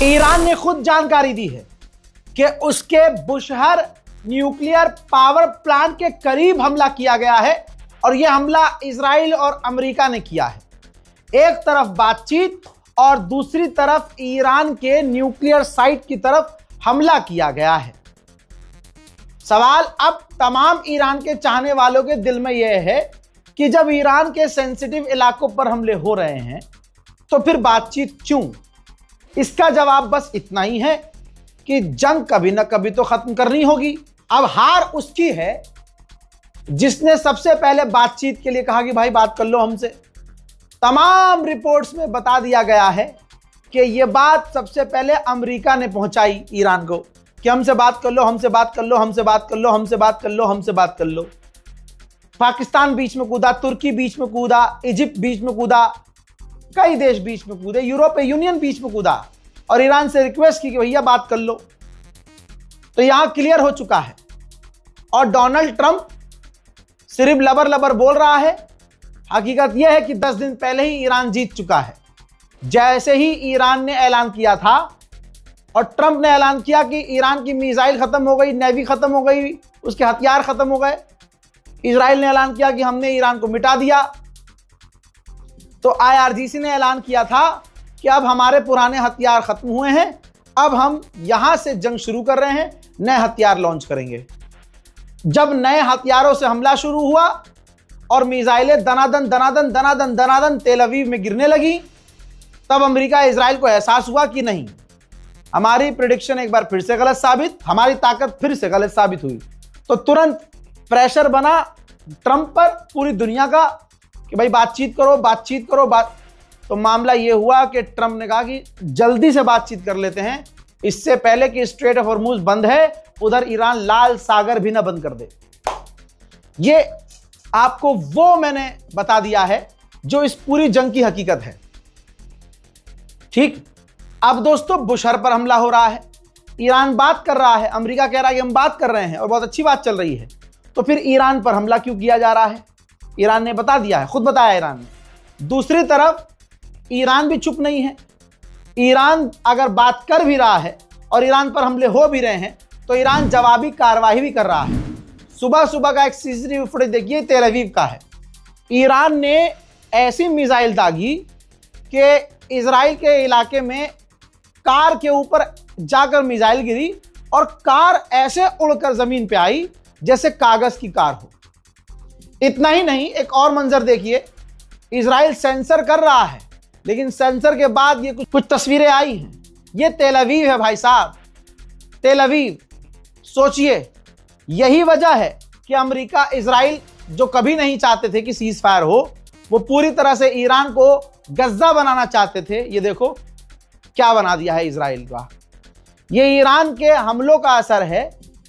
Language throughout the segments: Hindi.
ईरान ने खुद जानकारी दी है कि उसके बुशहर न्यूक्लियर पावर प्लांट के करीब हमला किया गया है और यह हमला इजराइल और अमेरिका ने किया है। एक तरफ बातचीत और दूसरी तरफ ईरान के न्यूक्लियर साइट की तरफ हमला किया गया है। सवाल अब तमाम ईरान के चाहने वालों के दिल में यह है कि जब ईरान के सेंसिटिव इलाकों पर हमले हो रहे हैं तो फिर बातचीत क्यों? इसका जवाब बस इतना ही है कि जंग कभी ना कभी तो खत्म करनी होगी। अब हार उसकी है जिसने सबसे पहले बातचीत के लिए कहा कि भाई बात कर लो हमसे। तमाम रिपोर्ट्स में बता दिया गया है कि यह बात सबसे पहले अमेरिका ने पहुंचाई ईरान को कि हमसे बात कर लो, हमसे बात कर लो, हमसे बात कर लो, हमसे बात कर लो, हमसे बात कर लो। पाकिस्तान बीच में कूदा, तुर्की बीच में कूदा, इजिप्ट बीच में कूदा, कई देश बीच में कूदे, यूरोपीय यूनियन बीच में कूदा और ईरान से रिक्वेस्ट की कि भैया बात कर लो। तो यहां क्लियर हो चुका है और डोनाल्ड ट्रंप सिर्फ लबर लबर बोल रहा है। हकीकत यह है कि 10 दिन पहले ही ईरान जीत चुका है। जैसे ही ईरान ने ऐलान किया था और ट्रंप ने ऐलान किया कि ईरान की मिसाइल खत्म हो गई, नेवी खत्म हो गई, उसके हथियार खत्म हो गए, इजराइल ने ऐलान किया कि हमने ईरान को मिटा दिया, तो IRGC ने ऐलान किया था कि अब हमारे पुराने हथियार खत्म हुए हैं, अब हम यहां से जंग शुरू कर रहे हैं, नए हथियार लॉन्च करेंगे। जब नए हथियारों से हमला शुरू हुआ और मिसाइलें दनादन दनादन दनादन दनादन तेल अवीव में गिरने लगी, तब अमेरिका इजराइल को एहसास हुआ कि नहीं, हमारी प्रेडिक्शन एक बार फिर से गलत साबित, हमारी ताकत फिर से गलत साबित हुई। तो तुरंत प्रेशर बना ट्रंप पर पूरी दुनिया का कि भाई बातचीत करो, बातचीत करो, तो मामला यह हुआ कि ट्रंप ने कहा कि जल्दी से बातचीत कर लेते हैं, इससे पहले कि स्ट्रेट ऑफ हॉर्मुज बंद है, उधर ईरान लाल सागर भी ना बंद कर दे। ये आपको वो मैंने बता दिया है जो इस पूरी जंग की हकीकत है। ठीक, अब दोस्तों बुशहर पर हमला हो रहा है, ईरान बात कर रहा है, अमेरिका कह रहा है कि हम बात कर रहे हैं और बहुत अच्छी बात चल रही है, तो फिर ईरान पर हमला क्यों किया जा रहा है? ईरान ने बता दिया है, खुद बताया ईरान ने। दूसरी तरफ ईरान भी चुप नहीं है। ईरान अगर बात कर भी रहा है और ईरान पर हमले हो भी रहे हैं तो ईरान जवाबी कार्रवाई भी कर रहा है। सुबह सुबह का एक CCTV फुटेज देखिए, तेल अवीव का है। ईरान ने ऐसी मिसाइल दागी कि इजराइल के इलाके में कार के ऊपर जाकर मिसाइल गिरी और कार ऐसे उड़कर जमीन पे आई जैसे कागज की कार हो। इतना ही नहीं, एक और मंजर देखिए, इजराइल सेंसर कर रहा है लेकिन सेंसर के बाद ये कुछ तस्वीरें आई हैं। ये तेल अवीव है भाई साहब, तेल अवीव। सोचिए, यही वजह है कि अमेरिका इजराइल जो कभी नहीं चाहते थे कि सीज फायर हो, वो पूरी तरह से ईरान को गज्जा बनाना चाहते थे। ये देखो क्या बना दिया है इजराइल का। ये ईरान के हमलों का असर है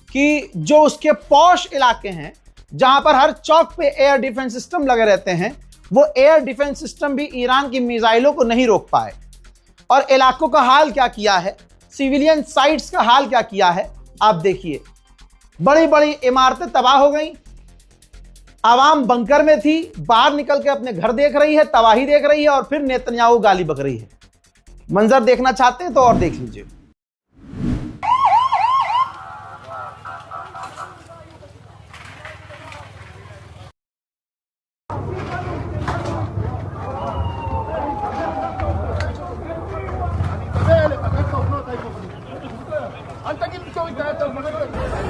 कि जो उसके पॉश इलाके हैं जहां पर हर चौक पे एयर डिफेंस सिस्टम लगे रहते हैं, वो एयर डिफेंस सिस्टम भी ईरान की मिसाइलों को नहीं रोक पाए। और इलाकों का हाल क्या किया है, सिविलियन साइट्स का हाल क्या किया है, आप देखिए। बड़ी बड़ी इमारतें तबाह हो गई, आवाम बंकर में थी, बाहर निकल के अपने घर देख रही है, तबाही देख रही है और फिर नेतन्याहू गाली बक रही है। मंजर देखना चाहते हैं तो और देख लीजिए।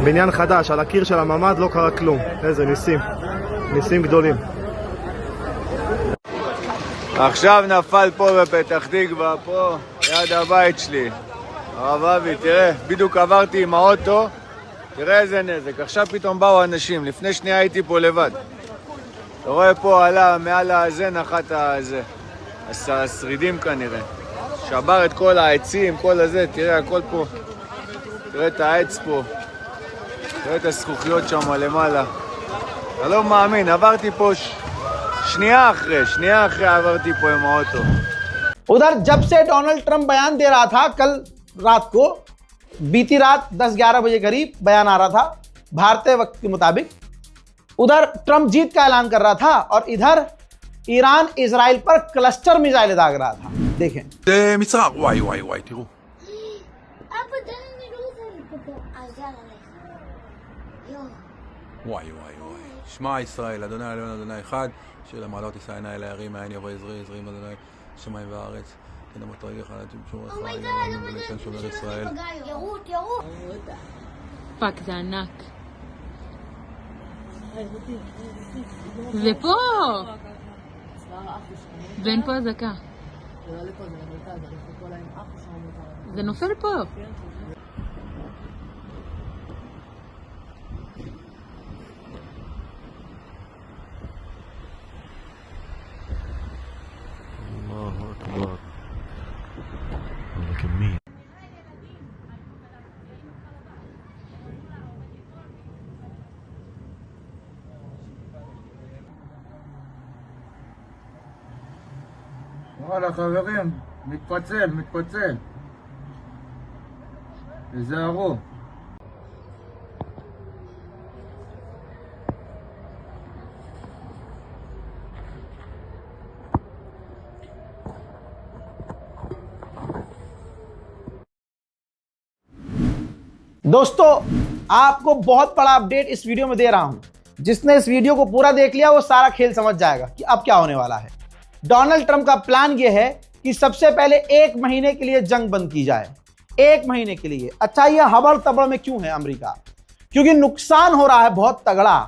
בניין חדש, על הקיר של הממ"ד לא קרה כלום. איזה ניסים, ניסים גדולים. עכשיו נפל פה בפתח תקווה, פה ליד הבית שלי. הרב אבי, תראה, בדיוק עברתי עם האוטו, תראה איזה נזק. עכשיו פתאום באו אנשים, לפני שנייה הייתי פה לבד. אתה רואה פה עלה מעל הזה, נחת הזה, השרידים כנראה. שבר את כל העצים, כל הזה, תראה הכל פה. תראה את העץ פה, תראה את הזכוכיות שם למעלה. אתה לא מאמין, עברתי פה שנייה אחרי עברתי פה עם האוטו. उधर जब से डोनाल्ड ट्रंप बयान दे रहा था, कल रात को, बीती रात 10-11 बजे करीब बयान आ रहा था भारतीय वक्त के मुताबिक, उधर ट्रंप जीत का ऐलान कर रहा था और इधर ईरान इजराइल पर क्लस्टर मिसाइल दाग रहा था। देखें, זה מצער, וואי, תראו. וואי וואי וואי. שמע ישראל, אדוני אלוהינו אדוני אחד, אשר למעלות יישא עיני אל ההרים, מאין יבוא עזרי, עזרי עם אדוני שמיים וארץ. תנמות רגליך על תמשור לך, ולשם שומר ישראל. פאק, זה ענק. זה פה! ואין פה אזעקה. זה נופל פה. וואלה חברים, מתפצל. תיזהרו. दोस्तों, आपको बहुत बड़ा अपडेट इस वीडियो में दे रहा हूं। जिसने इस वीडियो को पूरा देख लिया वो सारा खेल समझ जाएगा कि अब क्या होने वाला है। डोनाल्ड ट्रंप का प्लान यह है कि सबसे पहले 1 महीने के लिए जंग बंद की जाए। 1 महीने के लिए। अच्छा, यह हबड़ तबड़ में क्यों है अमेरिका? क्योंकि नुकसान हो रहा है बहुत तगड़ा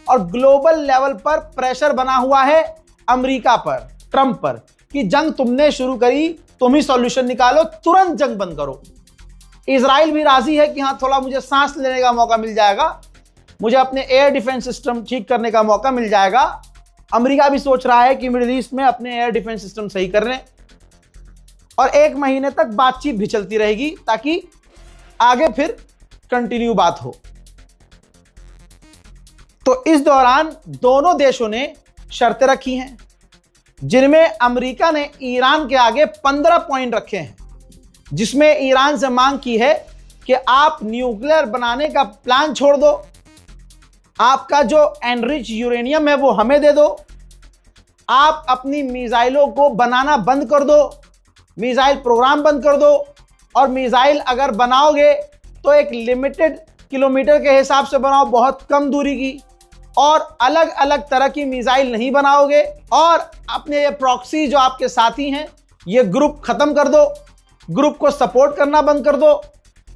और ग्लोबल लेवल पर प्रेशर बना हुआ है अमेरिका पर, ट्रंप पर, कि जंग तुमने शुरू करी, तुम ही सॉल्यूशन निकालो, तुरंत जंग बंद करो। इजराइल भी राजी है कि हाँ, थोड़ा मुझे सांस लेने का मौका मिल जाएगा, मुझे अपने एयर डिफेंस सिस्टम ठीक करने का मौका मिल जाएगा। अमेरिका भी सोच रहा है कि मिडिल ईस्ट में अपने एयर डिफेंस सिस्टम सही कर लें और 1 महीने तक बातचीत भी चलती रहेगी ताकि आगे फिर कंटिन्यू बात हो। तो इस दौरान दोनों देशों ने शर्तें रखी हैं, जिनमें अमेरिका ने ईरान के आगे 15 पॉइंट रखे हैं, जिसमें ईरान से मांग की है कि आप न्यूक्लियर बनाने का प्लान छोड़ दो, आपका जो एनरिच यूरेनियम है वो हमें दे दो, आप अपनी मिसाइलों को बनाना बंद कर दो, मिसाइल प्रोग्राम बंद कर दो, और मिसाइल अगर बनाओगे तो एक लिमिटेड किलोमीटर के हिसाब से बनाओ, बहुत कम दूरी की, और अलग अलग तरह की मिसाइल नहीं बनाओगे, और अपने ये प्रॉक्सी जो आपके साथी हैं ये ग्रुप खत्म कर दो, ग्रुप को सपोर्ट करना बंद कर दो।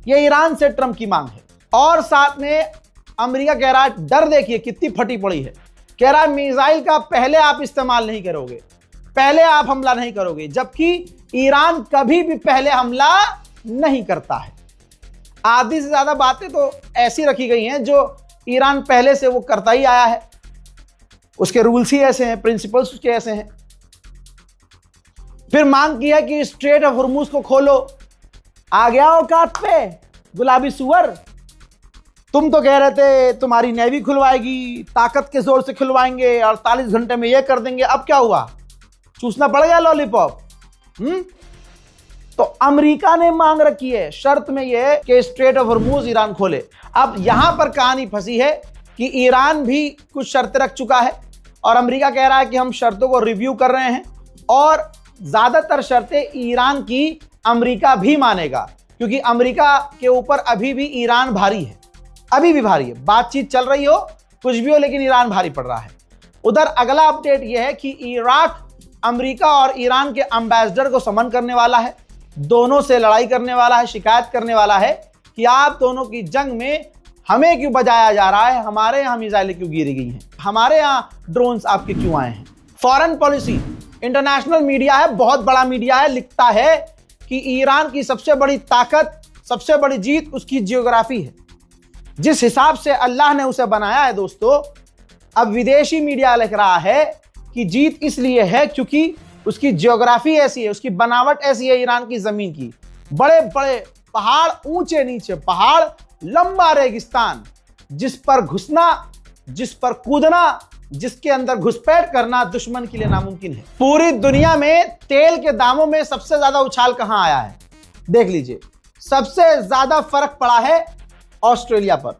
ये ईरान से ट्रंप की मांग है। और साथ में अमेरिका कह रहा है, डर देखिए कितनी फटी पड़ी है, कह रहा है मिसाइल का पहले आप इस्तेमाल नहीं करोगे, पहले आप हमला नहीं करोगे, जबकि ईरान कभी भी पहले हमला नहीं करता है। आधी से ज्यादा बातें तो ऐसी रखी गई हैं जो ईरान पहले से वो करता ही आया है, उसके रूल्स ही ऐसे हैं, प्रिंसिपल्स उसके ऐसे हैं। फिर मांग किया कि स्ट्रेट ऑफ हॉर्मूज को खोलो। आ गया औकात पे गुलाबी सुअर, तुम तो कह रहे थे तुम्हारी नेवी खुलवाएगी, ताकत के जोर से खुलवाएंगे, 48 घंटे में ये कर देंगे, अब क्या हुआ? चूसना पड़ गया लॉलीपॉप। तो अमेरिका ने मांग रखी है शर्त में यह कि स्ट्रेट ऑफ हॉर्मूज ईरान खोले। अब यहां पर कहानी फंसी है कि ईरान भी कुछ शर्तें रख चुका है और अमेरिका कह रहा है कि हम शर्तों को रिव्यू कर रहे हैं, और ज्यादातर शर्तें ईरान की अमेरिका भी मानेगा, क्योंकि अमेरिका के ऊपर अभी भी ईरान भारी है, अभी भी भारी है। बातचीत चल रही हो, कुछ भी हो, लेकिन ईरान भारी पड़ रहा है। उधर अगला अपडेट यह है कि इराक अमेरिका और ईरान के एम्बेसडर को समन करने वाला है, दोनों से लड़ाई करने वाला है, शिकायत करने वाला है कि आप दोनों की जंग में हमें क्यों बजाया जा रहा है, हमारे यहां मिसाइलें क्यों गिरी गई हैं, हमारे यहां ड्रोन्स आपके क्यों आए हैं। फॉरेन पॉलिसी, इंटरनेशनल मीडिया है, बहुत बड़ा मीडिया है, लिखता है कि ईरान की सबसे बड़ी ताकत, सबसे बड़ी जीत उसकी जियोग्राफी है। जिस हिसाब से अल्लाह ने उसे बनाया है दोस्तों, अब विदेशी मीडिया लिख रहा है कि जीत इसलिए है क्योंकि उसकी जियोग्राफी ऐसी है, उसकी बनावट ऐसी है ईरान की जमीन की, बड़े बड़े पहाड़, ऊंचे नीचे पहाड़, लंबा रेगिस्तान, जिस पर घुसना, जिस पर कूदना, जिसके अंदर घुसपैठ करना दुश्मन के लिए नामुमकिन है। पूरी दुनिया में तेल के दामों में सबसे ज्यादा उछाल कहां आया है, देख लीजिए। सबसे ज्यादा फर्क पड़ा है ऑस्ट्रेलिया पर।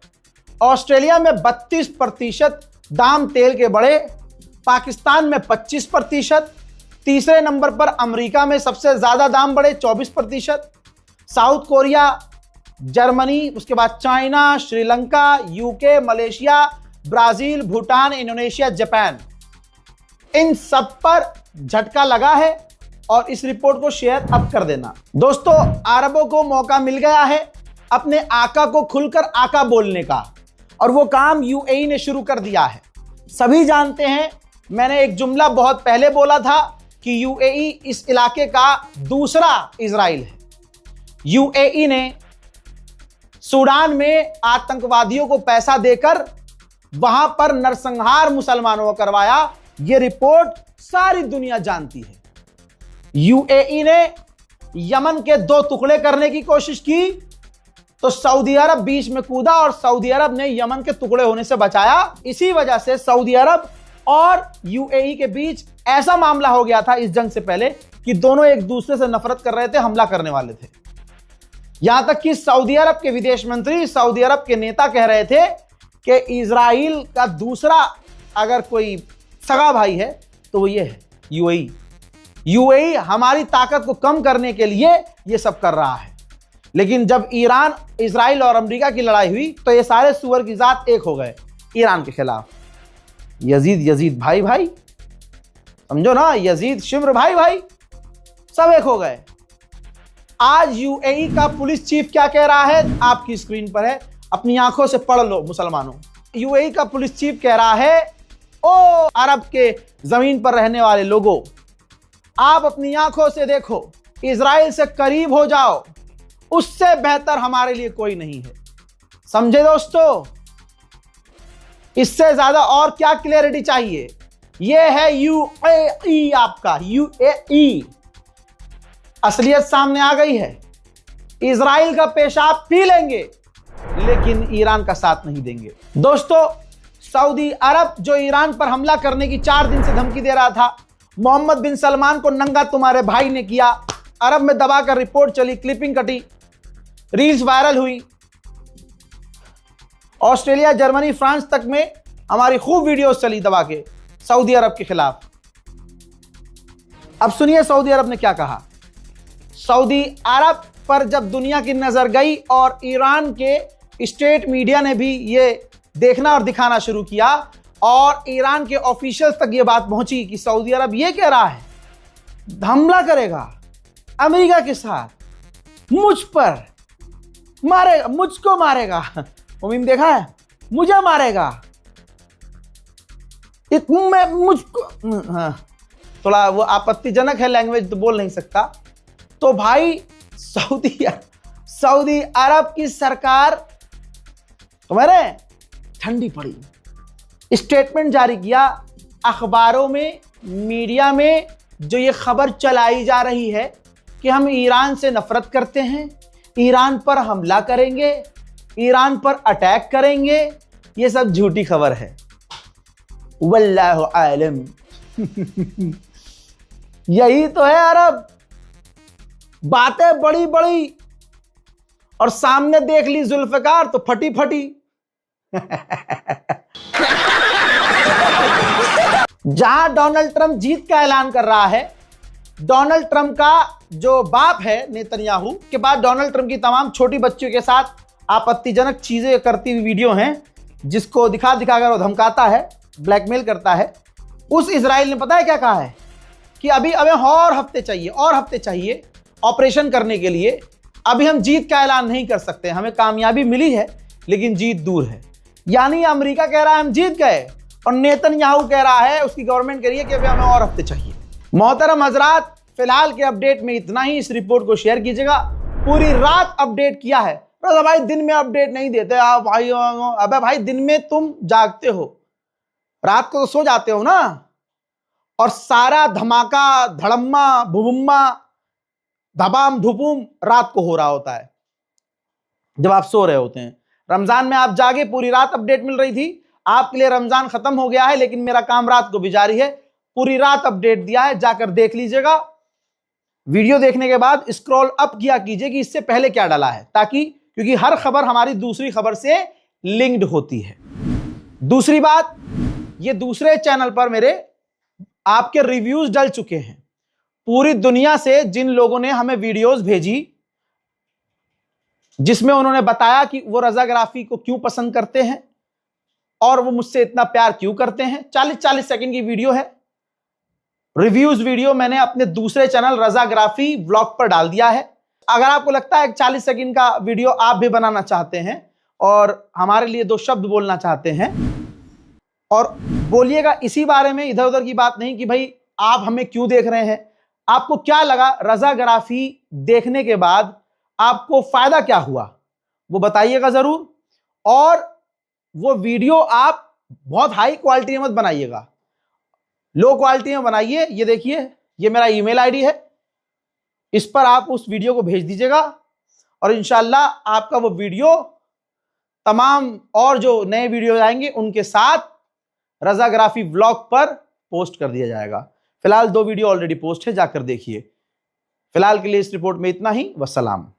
ऑस्ट्रेलिया में 32% दाम तेल के बढ़े, पाकिस्तान में 25%, तीसरे नंबर पर अमेरिका में सबसे ज्यादा दाम बढ़े 24%, साउथ कोरिया जर्मनी, उसके बाद China, Sri Lanka, UK, Malaysia, Brazil, Bhutan, Indonesia, Japan, इन सब पर झटका लगा है। और इस रिपोर्ट को शेयर अब कर देना। दोस्तों, अरबों को मौका मिल गया है अपने आका को खुलकर आका बोलने का, और वो काम यूएई ने शुरू कर दिया है। सभी जानते हैं, मैंने एक जुमला बहुत पहले बोला था कि यूएई इस इलाके का दूसरा इजराइल है। यूएई ने सूडान में आतंकवादियों को पैसा देकर वहां पर नरसंहार मुसलमानों को करवाया। यह रिपोर्ट सारी दुनिया जानती है। यूएई ने यमन के 2 टुकड़े करने की कोशिश की तो सऊदी अरब बीच में कूदा और सऊदी अरब ने यमन के टुकड़े होने से बचाया। इसी वजह से सऊदी अरब और यूएई के बीच ऐसा मामला हो गया था इस जंग से पहले कि दोनों एक दूसरे से नफरत कर रहे थे, हमला करने वाले थे। यहां तक कि सऊदी अरब के विदेश मंत्री, सऊदी अरब के नेता कह रहे थे कि इजराइल का दूसरा अगर कोई सगा भाई है तो वो ये है यूएई। यूएई हमारी ताकत को कम करने के लिए ये सब कर रहा है। लेकिन जब ईरान, इजराइल और अमेरिका की लड़ाई हुई तो ये सारे सुअर की जात एक हो गए ईरान के खिलाफ। यजीद भाई भाई, समझो ना, यजीद शिम्र भाई भाई, सब एक हो गए। आज यूएई का पुलिस चीफ क्या कह रहा है आपकी स्क्रीन पर है, अपनी आंखों से पढ़ लो मुसलमानों। यूएई का पुलिस चीफ कह रहा है, ओ अरब के जमीन पर रहने वाले लोगों, आप अपनी आंखों से देखो, इजराइल से करीब हो जाओ, उससे बेहतर हमारे लिए कोई नहीं है। समझे दोस्तों? इससे ज्यादा और क्या क्लियरिटी चाहिए? यह है यूएई, आपका यूएई। असलियत सामने आ गई है। इजराइल का पेशाब पी लेंगे लेकिन ईरान का साथ नहीं देंगे। दोस्तों, सऊदी अरब जो ईरान पर हमला करने की 4 दिन से धमकी दे रहा था, मोहम्मद बिन सलमान को नंगा तुम्हारे भाई ने किया। अरब में दबाकर रिपोर्ट चली, क्लिपिंग कटी, रील्स वायरल हुई। ऑस्ट्रेलिया, जर्मनी, फ्रांस तक में हमारी खूब वीडियोस चली दबा के सऊदी अरब के खिलाफ। अब सुनिए सऊदी अरब ने क्या कहा। सऊदी अरब पर जब दुनिया की नजर गई और ईरान के स्टेट मीडिया ने भी ये देखना और दिखाना शुरू किया और ईरान के ऑफिशियल्स तक ये बात पहुंची कि सऊदी अरब ये कह रहा है हमला करेगा अमेरिका के साथ, मुझ पर मारेगा, मुझको मारेगा। वो मीम देखा है, मुझे मारेगा, मुझको। हाँ, थोड़ा वो आपत्तिजनक है लैंग्वेज, तो बोल नहीं सकता। तो भाई सऊदी अरब की सरकार तुम्हारे ठंडी पड़ी, स्टेटमेंट जारी किया। अखबारों में, मीडिया में जो ये खबर चलाई जा रही है कि हम ईरान से नफरत करते हैं, ईरान पर हमला करेंगे, ईरान पर अटैक करेंगे, ये सब झूठी खबर है। वल्लाहु आलम। यही तो है अरब, बातें बड़ी बड़ी और सामने देख ली जुल्फकार तो फटी फटी। जहां डोनाल्ड ट्रंप जीत का ऐलान कर रहा है, डोनाल्ड ट्रंप का जो बाप है नेतन्याहू के बाद डोनाल्ड ट्रंप की तमाम छोटी बच्चियों के साथ आपत्तिजनक चीजें करती हुई वीडियो हैं, जिसको दिखा दिखाकर वो धमकाता है, ब्लैकमेल करता है। उस इजराइल ने पता है क्या कहा है कि अभी हमें और हफ्ते चाहिए ऑपरेशन करने के लिए। अभी हम जीत का ऐलान नहीं कर सकते, हमें कामयाबी मिली है लेकिन जीत दूर है। यानी अमेरिका कह रहा है हम जीत गए और नेतन्याहू कह रहा है, उसकी गवर्नमेंट कह रही है कि अभी हमें और हफ्ते चाहिए। मोहतरम हजरात, फिलहाल के अपडेट में इतना ही। इस रिपोर्ट को शेयर कीजिएगा। पूरी रात अपडेट किया है। तो भाई दिन में अपडेट नहीं देते आप भाई। अबे भाई, दिन में तुम जागते हो, रात को तो सो जाते हो ना, और सारा धमाका, धड़म्मा, भुबुम्मा, धबाम धुपुम रात को हो रहा होता है जब आप सो रहे होते हैं। रमजान में आप जागे, पूरी रात अपडेट मिल रही थी। आपके लिए रमजान खत्म हो गया है लेकिन मेरा काम रात को भी जारी है। पूरी रात अपडेट दिया है, जाकर देख लीजिएगा। वीडियो देखने के बाद स्क्रॉल अप किया कीजिए कि इससे पहले क्या डाला है, ताकि क्योंकि हर खबर हमारी दूसरी खबर से लिंक्ड होती है। दूसरी बात, ये दूसरे चैनल पर मेरे आपके रिव्यूज डल चुके हैं। पूरी दुनिया से जिन लोगों ने हमें वीडियोस भेजी, जिसमें उन्होंने बताया कि वो रजाग्राफी को क्यों पसंद करते हैं और वो मुझसे इतना प्यार क्यों करते हैं। 40-40 सेकंड की वीडियो है, रिव्यूज वीडियो मैंने अपने दूसरे चैनल रजाग्राफी व्लॉग पर डाल दिया है। अगर आपको लगता है 40 सेकंड का वीडियो आप भी बनाना चाहते हैं और हमारे लिए 2 शब्द बोलना चाहते हैं, और बोलिएगा इसी बारे में, इधर उधर की बात नहीं कि भाई आप हमें क्यों देख रहे हैं, आपको क्या लगा रजाग्राफी देखने के बाद, आपको फायदा क्या हुआ, वो बताइएगा जरूर। और वो वीडियो आप बहुत हाई क्वालिटी में मत बनाइएगा, लो क्वालिटी में बनाइए। ये देखिए, ये मेरा ईमेल आईडी है, इस पर आप उस वीडियो को भेज दीजिएगा और इंशाल्लाह आपका वो वीडियो तमाम और जो नए वीडियो आएंगे उनके साथ रजाग्राफी व्लॉग पर पोस्ट कर दिया जाएगा। फिलहाल 2 वीडियो ऑलरेडी पोस्ट है, जाकर देखिए। फिलहाल के लिए इस रिपोर्ट में इतना ही। वस्सलाम।